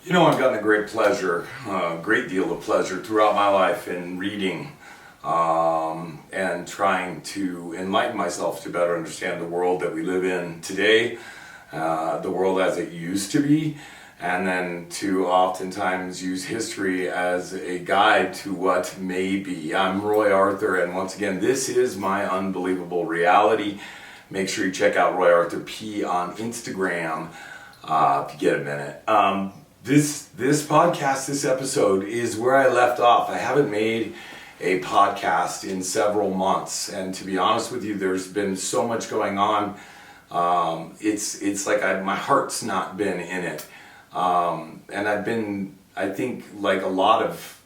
You know, I've gotten a great deal of pleasure throughout my life in reading and trying to enlighten myself to better understand the world that we live in today, the world as it used to be, and then to oftentimes use history as a guide to what may be. I'm Roy Arthur, and once again, this is my unbelievable reality. Make sure you check out Roy Arthur P on Instagram if you get a minute. This podcast, this episode is where I left off. I haven't made a podcast in several months, and to be honest with you, there's been so much going on. It's like my heart's not been in it, and I've been, I think, like a lot of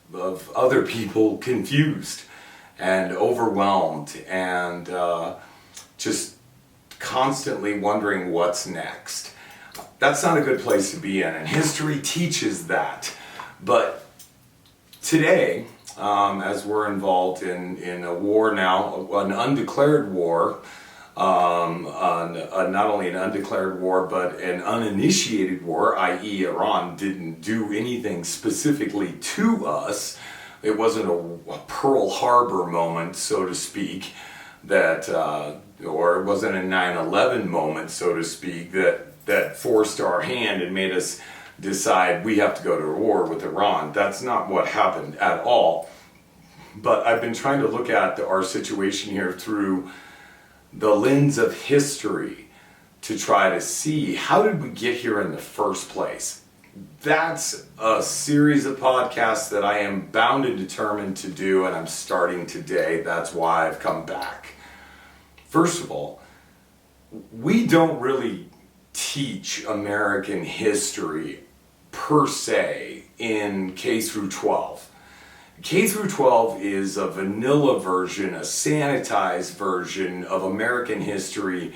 other people, confused and overwhelmed, and just constantly wondering what's next. That's not a good place to be in, and history teaches that. But today, as we're involved in a war now, an undeclared war, not only an undeclared war, but an uninitiated war, i.e. Iran didn't do anything specifically to us. It wasn't a Pearl Harbor moment, so to speak, that, or it wasn't a 9/11 moment, so to speak, that forced our hand and made us decide we have to go to war with Iran. That's not what happened at all. But I've been trying to look at our situation here through the lens of history to try to see, how did we get here in the first place? That's a series of podcasts that I am bound and determined to do, and I'm starting today. That's why I've come back. First of all, we don't really teach American history per se in K through 12. K through 12 is a vanilla version, a sanitized version of American history,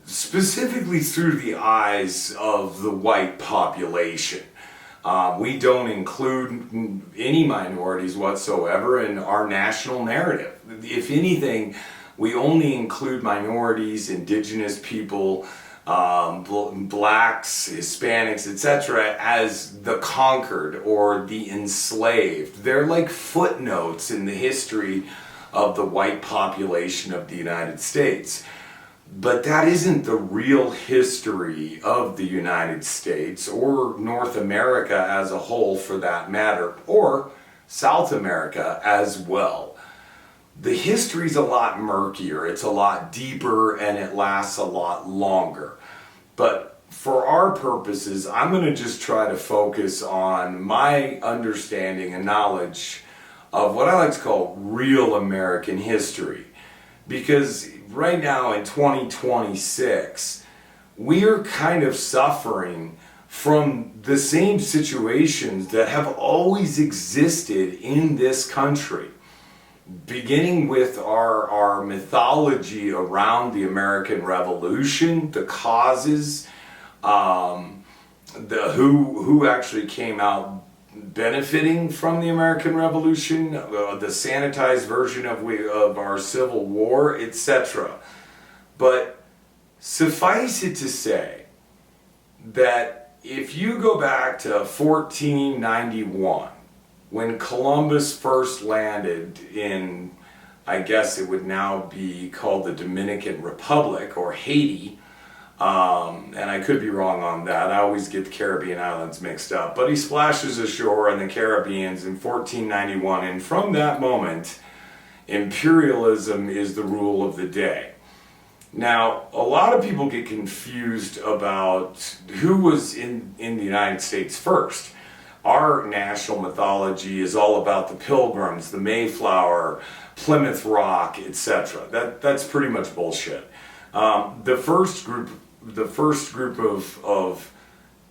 specifically through the eyes of the white population. We don't include any minorities whatsoever in our national narrative. If anything, we only include minorities, indigenous people, blacks, Hispanics, etc. as the conquered or the enslaved. They're like footnotes in the history of the white population of the United States. But that isn't the real history of the United States, or North America as a whole for that matter, or South America as well. The history's a lot murkier, it's a lot deeper, and it lasts a lot longer. But for our purposes, I'm going to just try to focus on my understanding and knowledge of what I like to call real American history. Because right now in 2026, we are kind of suffering from the same situations that have always existed in this country. Beginning with our mythology around the American Revolution, the causes, who actually came out benefiting from the American Revolution, the sanitized version of our Civil War, etc. But suffice it to say that if you go back to 1491, when Columbus first landed in, I guess it would now be called the Dominican Republic, or Haiti, and I could be wrong on that. I always get the Caribbean islands mixed up. But he splashes ashore in the Caribbeans in 1491, and from that moment, imperialism is the rule of the day. Now, a lot of people get confused about who was in the United States first. Our national mythology is all about the Pilgrims, the Mayflower, Plymouth Rock, etc. That's pretty much bullshit. The first group of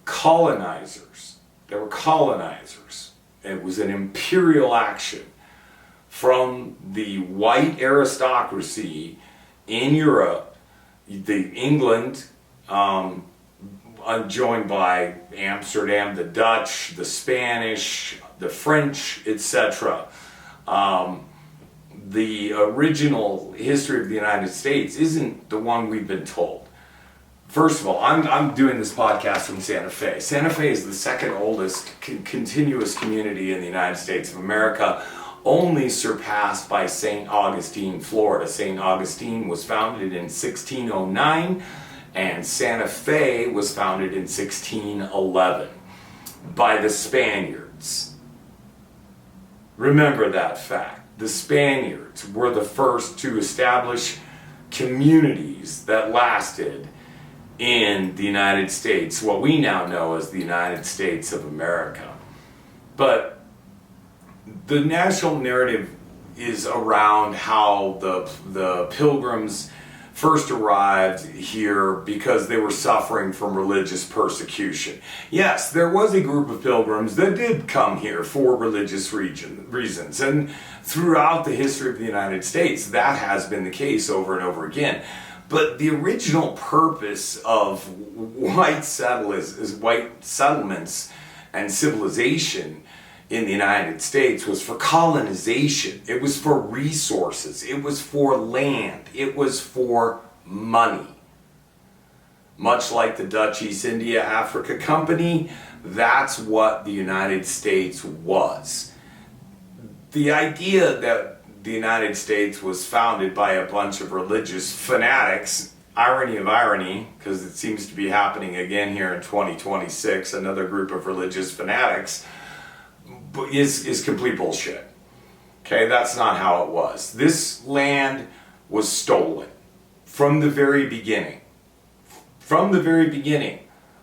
colonizers, they were colonizers. It was an imperial action from the white aristocracy in Europe, England, joined by Amsterdam, the Dutch, the Spanish, the French, etc. The original history of the United States isn't the one we've been told. First of all, I'm doing this podcast from Santa Fe. Santa Fe is the second oldest continuous community in the United States of America, only surpassed by St. Augustine, Florida. St. Augustine was founded in 1609, and Santa Fe was founded in 1611 by the Spaniards. Remember that fact. The Spaniards were the first to establish communities that lasted in the United States, what we now know as the United States of America. But the national narrative is around how the Pilgrims first arrived here because they were suffering from religious persecution. Yes, there was a group of Pilgrims that did come here for religious reasons, and throughout the history of the United States, that has been the case over and over again. But the original purpose of white settlements and civilization in the United States was for colonization. It was for resources. It was for land. It was for money. Much like the Dutch East India Africa Company, that's what the United States was. The idea that the United States was founded by a bunch of religious fanatics, irony of irony, because it seems to be happening again here in 2026, another group of religious fanatics, is complete bullshit. Okay, that's not how it was. This land was stolen from the very beginning. From the very beginning.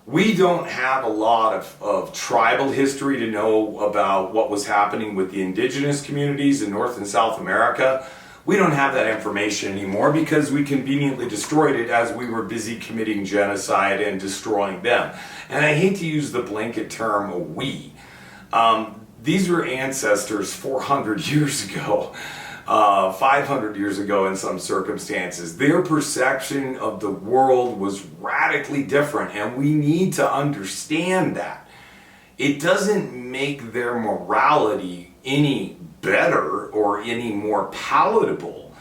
We don't have a lot of tribal history to know about what was happening with the indigenous communities in North and South America. We don't have that information anymore because we conveniently destroyed it as we were busy committing genocide and destroying them. And I hate to use the blanket term we. These were ancestors 400 years ago. 500 years ago in some circumstances. Their perception of the world was radically different, and we need to understand that. It doesn't make their morality any better or any more palatable,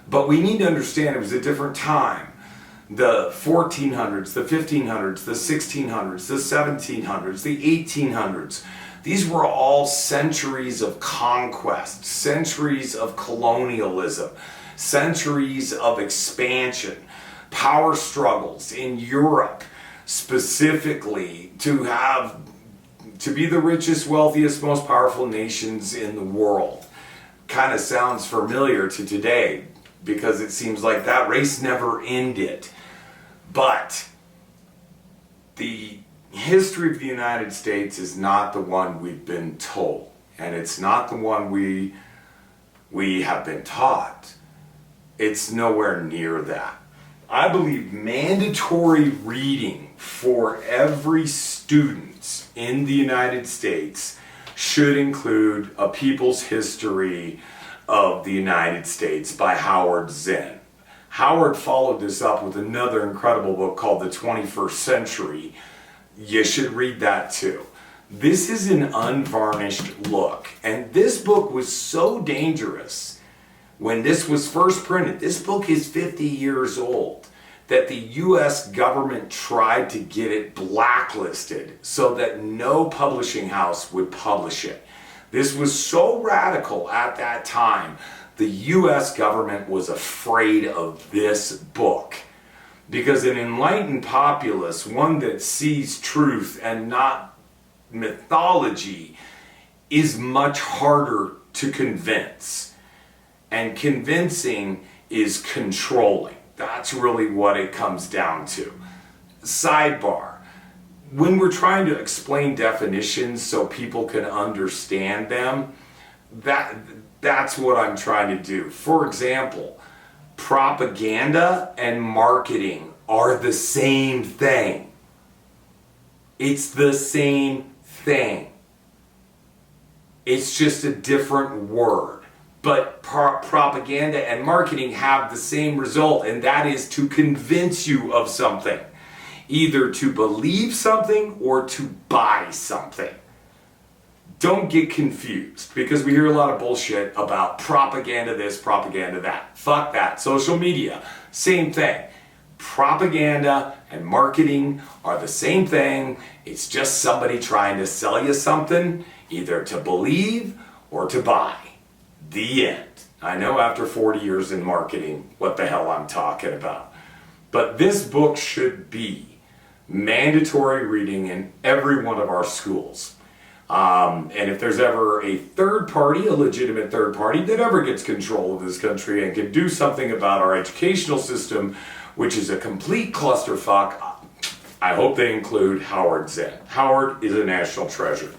but we need to understand it was a different time. The 1400s, the 1500s, the 1600s, the 1700s, the 1800s. These were all centuries of conquest, centuries of colonialism, centuries of expansion, power struggles in Europe, specifically to be the richest, wealthiest, most powerful nations in the world. Kind of sounds familiar to today because it seems like that race never ended. But the history of the United States is not the one we've been told, and it's not the one we have been taught. It's nowhere near that. I believe mandatory reading for every student in the United States should include A People's History of the United States by Howard Zinn. Howard followed this up with another incredible book called The 21st Century. You should read that too. This is an unvarnished look. And this book was so dangerous when this was first printed. This book is 50 years old. That the US government tried to get it blacklisted so that no publishing house would publish it. This was so radical at that time. The US government was afraid of this book. Because an enlightened populace, one that sees truth and not mythology, is much harder to convince. And convincing is controlling. That's really what it comes down to. Sidebar. When we're trying to explain definitions so people can understand them, that's what I'm trying to do. For example, propaganda and marketing are the same thing. It's the same thing. It's just a different word. But propaganda and marketing have the same result, and that is to convince you of something. Either to believe something or to buy something. Don't get confused, because we hear a lot of bullshit about propaganda this, propaganda that. Fuck that. Social media, same thing. Propaganda and marketing are the same thing. It's just somebody trying to sell you something, either to believe or to buy. The end. I know after 40 years in marketing what the hell I'm talking about. But this book should be mandatory reading in every one of our schools. And if there's ever a third party, a legitimate third party, that ever gets control of this country and can do something about our educational system, which is a complete clusterfuck, I hope they include Howard Zinn. Howard is a national treasure.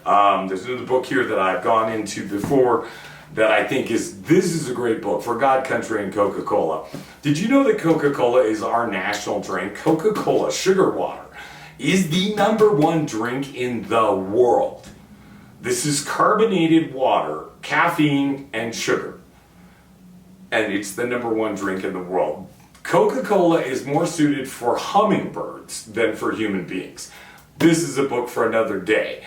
There's another book here that I've gone into before that I think this is a great book, For God, Country, and Coca-Cola. Did you know that Coca-Cola is our national drink? Coca-Cola, sugar water, is the #1 drink in the world. This is carbonated water, caffeine, and sugar. And it's the #1 drink in the world. Coca-Cola is more suited for hummingbirds than for human beings. This is a book for another day.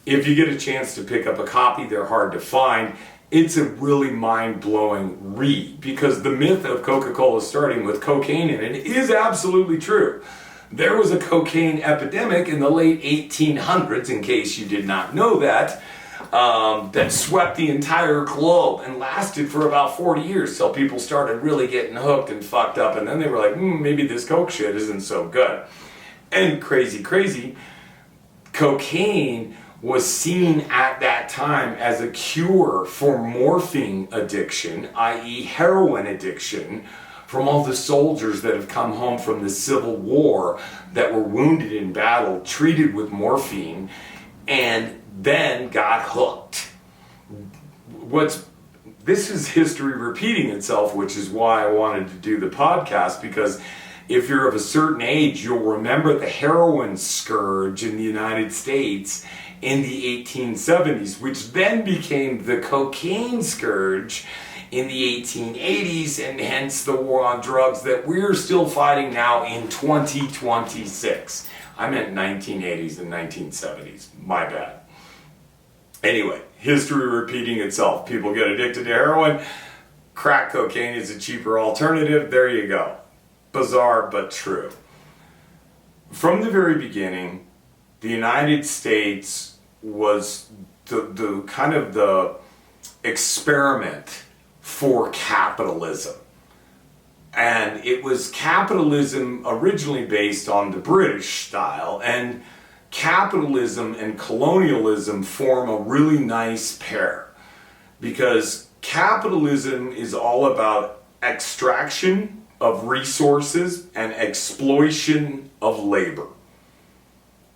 If you get a chance to pick up a copy, they're hard to find. It's a really mind-blowing read because the myth of Coca-Cola starting with cocaine in it is absolutely true. There was a cocaine epidemic in the late 1800s, in case you did not know that, that swept the entire globe and lasted for about 40 years till people started really getting hooked and fucked up, and then they were like, maybe this coke shit isn't so good. And crazy, cocaine was seen at that time as a cure for morphine addiction, i.e. heroin addiction, from all the soldiers that have come home from the Civil War that were wounded in battle, treated with morphine, and then got hooked. This is history repeating itself, which is why I wanted to do the podcast, because if you're of a certain age, you'll remember the heroin scourge in the United States in the 1870s, which then became the cocaine scourge in the 1880s, and hence the war on drugs that we're still fighting now in 2026. I meant 1980s and 1970s. My bad. Anyway, history repeating itself. People get addicted to heroin. Crack cocaine is a cheaper alternative. There you go. Bizarre, but true. From the very beginning, the United States was the kind of the experiment for capitalism. And it was capitalism originally based on the British style, and capitalism and colonialism form a really nice pair, because capitalism is all about extraction of resources and exploitation of labor.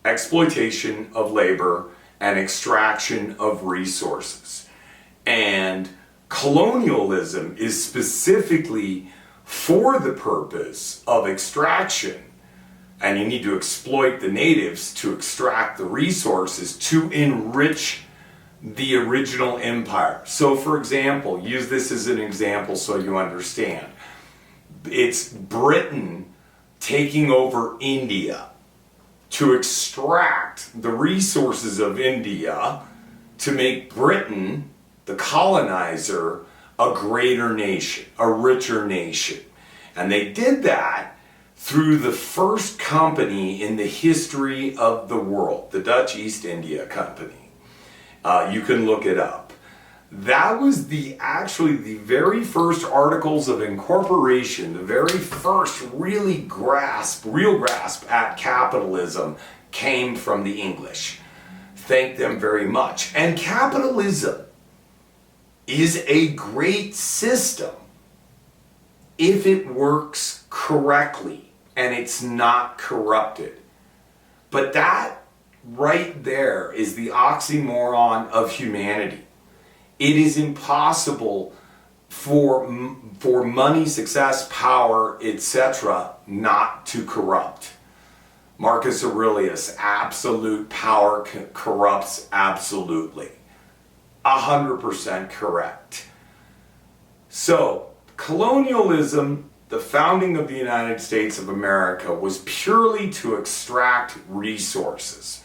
Exploitation of labor and extraction of resources. And colonialism is specifically for the purpose of extraction, and you need to exploit the natives to extract the resources to enrich the original empire. So for example, use this as an example so you understand. It's Britain taking over India to extract the resources of India to make Britain, the colonizer, a greater nation, a richer nation. And they did that through the first company in the history of the world, the Dutch East India Company. You can look it up. That was actually the very first articles of incorporation, the very first real grasp at capitalism came from the English. Thank them very much. And capitalism is a great system if it works correctly and it's not corrupted. But that right there is the oxymoron of humanity. It is impossible for money, success, power, etc. not to corrupt. Marcus Aurelius, absolute power corrupts absolutely. 100% correct. So, colonialism, the founding of the United States of America, was purely to extract resources.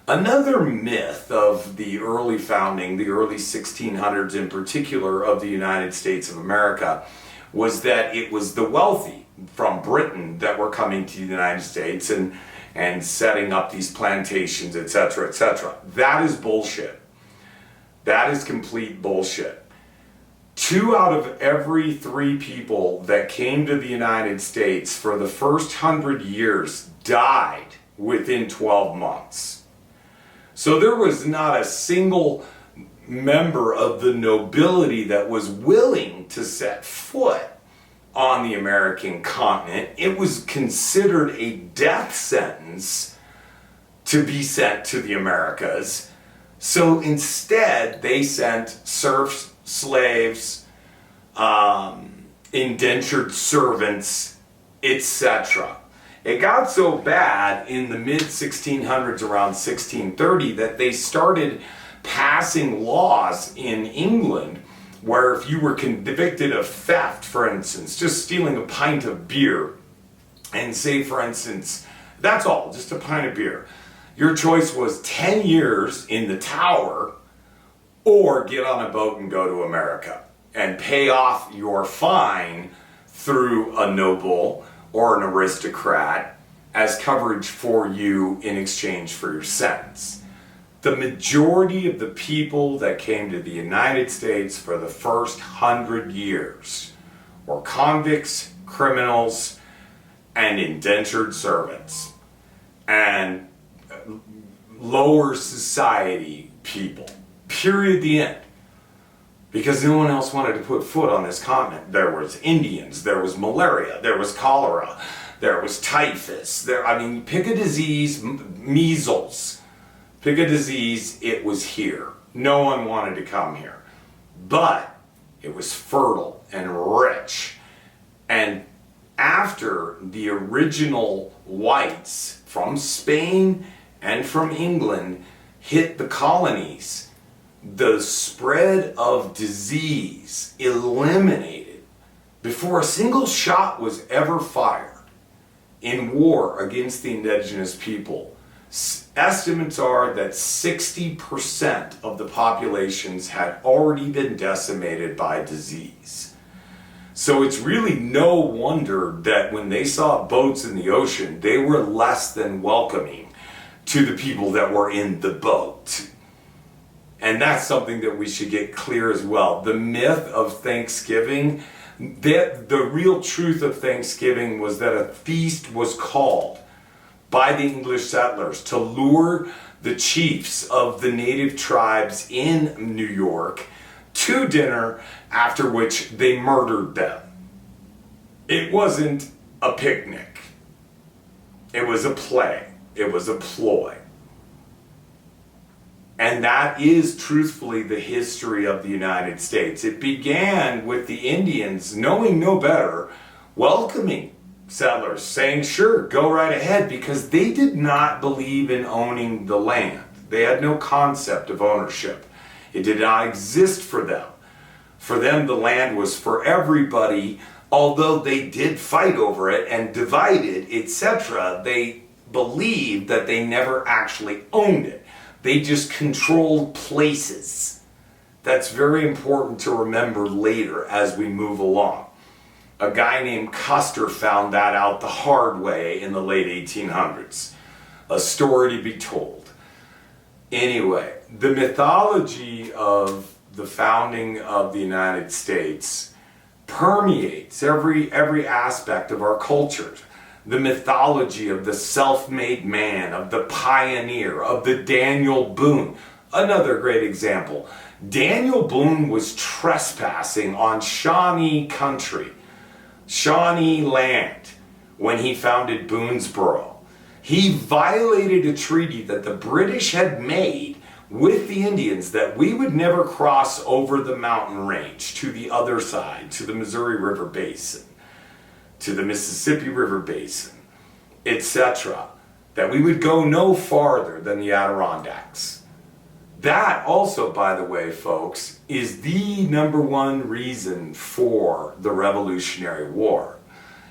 Another myth of the early founding, the early 1600s in particular, of the United States of America, was that it was the wealthy from Britain that were coming to the United States and setting up these plantations, etc., etc. That is bullshit. That is complete bullshit. 2 out of every 3 people that came to the United States for the first 100 years died within 12 months. So there was not a single member of the nobility that was willing to set foot on the American continent. It was considered a death sentence to be sent to the Americas. So instead, they sent serfs, slaves, indentured servants, etc. It got so bad in the mid-1600s, around 1630, that they started passing laws in England where if you were convicted of theft, for instance, just stealing a pint of beer, and say, for instance, that's all, just a pint of beer, your choice was 10 years in the Tower or get on a boat and go to America and pay off your fine through a noble or an aristocrat as coverage for you in exchange for your sentence. The majority of the people that came to the United States for the first 100 years were convicts, criminals, and indentured servants, and lower society people. Period. The end. Because no one else wanted to put foot on this continent. There was Indians, there was malaria, there was cholera, there was typhus. Pick a disease, measles. Pick a disease, it was here. No one wanted to come here. But it was fertile and rich. And after the original whites from Spain and from England hit the colonies, the spread of disease eliminated before a single shot was ever fired in war against the indigenous people. Estimates are that 60% of the populations had already been decimated by disease. So it's really no wonder that when they saw boats in the ocean, they were less than welcoming to the people that were in the boat. And that's something that we should get clear as well. The myth of Thanksgiving, the real truth of Thanksgiving was that a feast was called by the English settlers to lure the chiefs of the native tribes in New York to dinner, after which they murdered them. It wasn't a picnic. It was a play. It was a ploy. And that is truthfully the history of the United States. It began with the Indians, knowing no better, welcoming settlers, saying, sure, go right ahead, because they did not believe in owning the land. They had no concept of ownership. It did not exist for them. For them, the land was for everybody, although they did fight over it and divide it, etc. They believed that they never actually owned it. They just controlled places. That's very important to remember later as we move along. A guy named Custer found that out the hard way in the late 1800s. A story to be told. Anyway, the mythology of the founding of the United States permeates every aspect of our culture. The mythology of the self-made man, of the pioneer, of the Daniel Boone. Another great example. Daniel Boone was trespassing on Shawnee country, Shawnee land, when he founded Boonesboro. He violated a treaty that the British had made with the Indians that we would never cross over the mountain range to the other side, to the Missouri River Basin, to the Mississippi River Basin, etc. That we would go no farther than the Adirondacks. That also, by the way, folks, is the #1 reason for the Revolutionary War.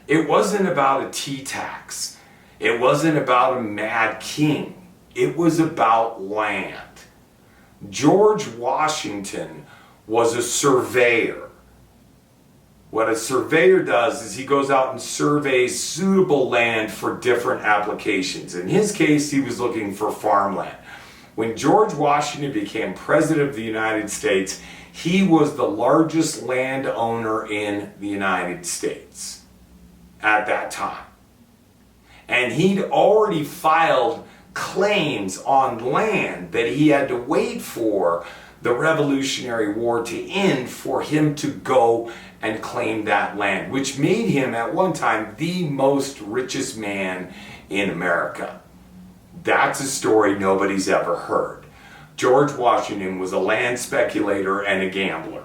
It wasn't about a tea tax. It wasn't about a mad king. It was about land. George Washington was a surveyor, What a surveyor does is he goes out and surveys suitable land for different applications. In his case, he was looking for farmland. When George Washington became president of the United States, he was the largest landowner in the United States at that time. And he'd already filed claims on land that he had to wait for the Revolutionary War to end for him to go and claim that land, which made him at one time the most richest man in America. That's a story nobody's ever heard. George Washington was a land speculator and a gambler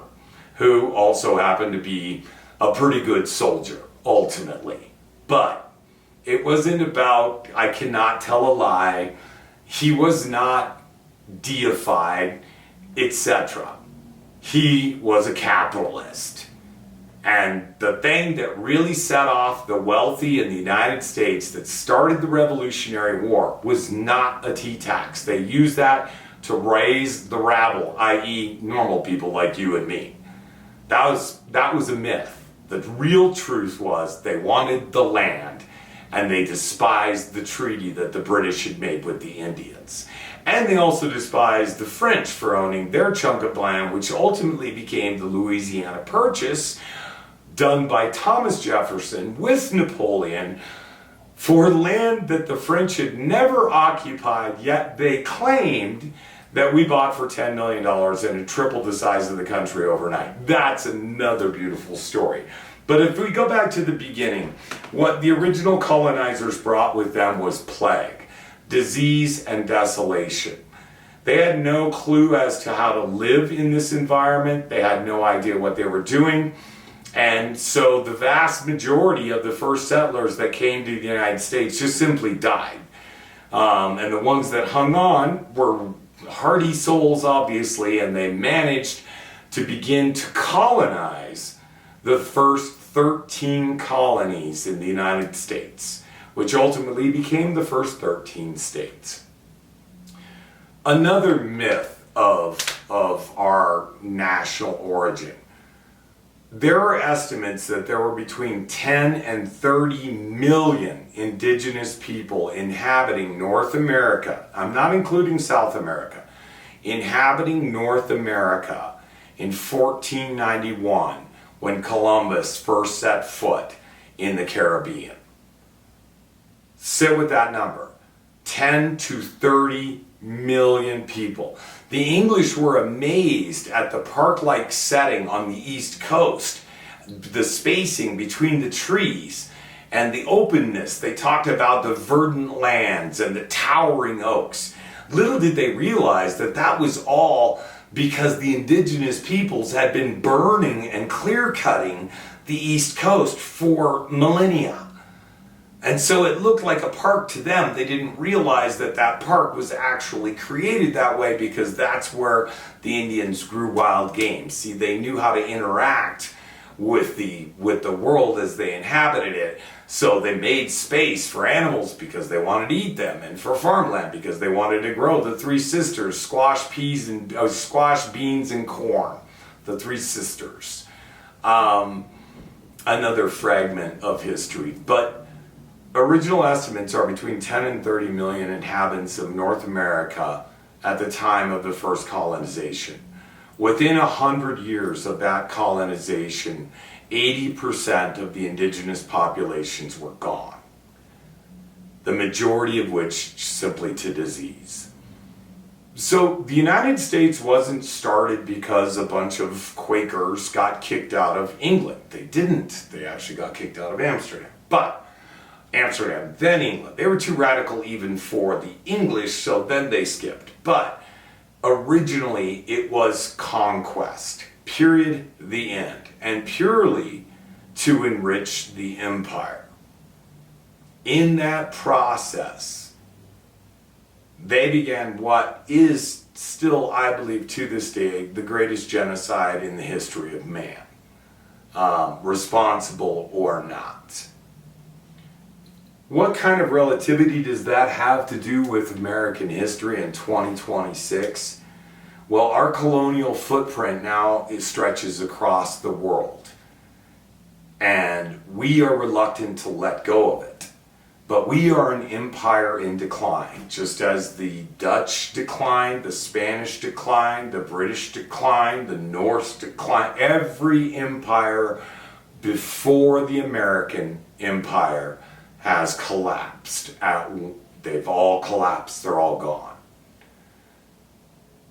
who also happened to be a pretty good soldier, ultimately. But it wasn't about, I cannot tell a lie, he was not deified, etc. He was a capitalist. And the thing that really set off the wealthy in the United States that started the Revolutionary War was not a tea tax. They used that to raise the rabble, i.e. normal people like you and me. That was a myth. The real truth was they wanted the land and they despised the treaty that the British had made with the Indians. And they also despised the French for owning their chunk of land, which ultimately became the Louisiana Purchase, done by Thomas Jefferson with Napoleon for land that the French had never occupied, yet they claimed that we bought for $10 million and it tripled the size of the country overnight. That's another beautiful story. But if we go back to the beginning, what the original colonizers brought with them was plague, disease, and desolation. They had no clue as to how to live in this environment. They had no idea what they were doing. And so the vast majority of the first settlers that came to the United States just simply died. And the ones that hung on were hardy souls, obviously, and they managed to begin to colonize the first 13 colonies in the United States, which ultimately became the first 13 states. Another myth of our national origin. There are estimates that there were between 10 and 30 million indigenous people inhabiting North America. I'm not including South America. Inhabiting North America in 1491 when Columbus first set foot in the Caribbean. Sit with that number. 10 to 30 million people. The English were amazed at the park-like setting on the East Coast, the spacing between the trees and the openness. They talked about the verdant lands and the towering oaks. Little did they realize that that was all because the indigenous peoples had been burning and clear-cutting the East Coast for millennia. And so it looked like a park to them. They didn't realize that that park was actually created that way because that's where the Indians grew wild game. See, they knew how to interact with the world as they inhabited it. So they made space for animals because they wanted to eat them, and for farmland because they wanted to grow the three sisters, squash, beans, and corn. The three sisters. Another fragment of history. But original estimates are between 10 and 30 million inhabitants of North America at the time of the first colonization. Within 100 years of that colonization, 80% of the indigenous populations were gone. The majority of which simply to disease. So the United States wasn't started because a bunch of Quakers got kicked out of England. They didn't. They actually got kicked out of Amsterdam. But Amsterdam, then England. They were too radical even for the English, so then they skipped. But originally it was conquest, period, the end, and purely to enrich the empire. In that process, they began what is still, I believe, to this day, the greatest genocide in the history of man, responsible or not. What kind of relativity does that have to do with American history in 2026? Well, our colonial footprint now stretches across the world. And we are reluctant to let go of it. But we are an empire in decline, just as the Dutch declined, the Spanish declined, the British declined, the Norse declined. Every empire before the American empire has collapsed. They've all collapsed, they're all gone.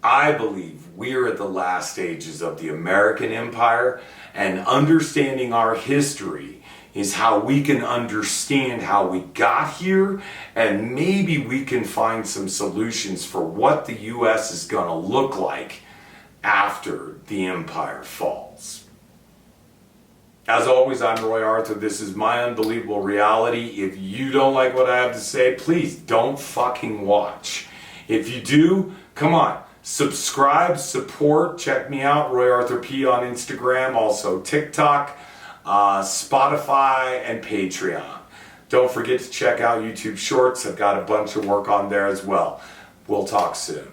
I believe we're at the last stages of the American empire, and understanding our history is how we can understand how we got here, and maybe we can find some solutions for what the U.S. is going to look like after the empire falls. As always, I'm Roy Arthur. This is My Unbelievable Reality. If you don't like what I have to say, please don't fucking watch. If you do, come on. Subscribe, support, check me out, Roy Arthur P on Instagram, also TikTok, Spotify, and Patreon. Don't forget to check out YouTube Shorts. I've got a bunch of work on there as well. We'll talk soon.